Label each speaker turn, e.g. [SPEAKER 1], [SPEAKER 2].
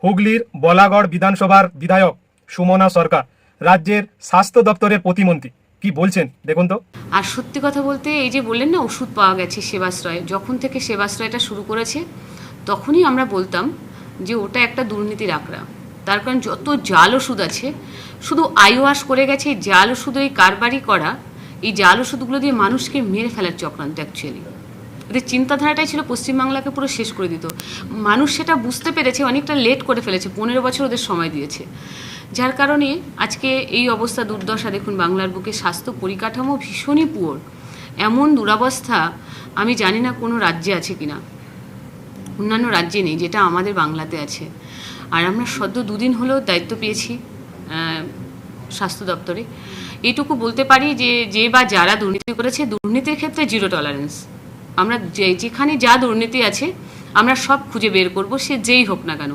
[SPEAKER 1] হুগলির বলাগড় বিধানসভার বিধায়ক সুমনা সরকার রাজ্যের স্বাস্থ্য দপ্তরের প্রতিমন্ত্রী কি বলছেন দেখুন তো।
[SPEAKER 2] আর সত্যি কথা বলতে এই যে বললেন না ওষুধ পাওয়া গেছে সেবাশ্রয়, যখন থেকে সেবাশ্রয়টা শুরু করেছে তখনই আমরা বলতাম যে ওটা একটা দুর্নীতির আঁকড়া। তার কারণ যত জাল ওষুধ আছে শুধু আইওয়াশ করে গেছে এই জাল ওষুধ, এই কারবারি করা এই জাল ওষুধগুলো দিয়ে মানুষকে মেরে ফেলার চক্রান্ত অ্যাকচুয়ালি। এদের চিন্তাধারাটাই ছিল পশ্চিমবাংলাকে পুরো শেষ করে দিত। মানুষ সেটা বুঝতে পেরেছে, অনেকটা লেট করে ফেলেছে, 15 বছর ওদের সময় দিয়েছে, যার কারণে আজকে এই অবস্থা দুর্দশা। দেখুন বাংলার বুকে স্বাস্থ্য পরিকাঠামো ভীষণই পুয়োর। এমন দুরবস্থা আমি জানি না কোনো রাজ্যে আছে কিনা, অন্যান্য রাজ্যে নেই যেটা আমাদের বাংলাতে আছে। আর আমরা সদ্য 2 দিন হলেও দায়িত্ব পেয়েছি স্বাস্থ্য দপ্তরে। এইটুকু বলতে পারি যে বা যারা দুর্নীতি করেছে দুর্নীতির ক্ষেত্রে জিরো টলারেন্স। আমরা যেখানে যা দুর্নীতি আছে আমরা সব খুঁজে বের করব, সে যেই হোক না কেন।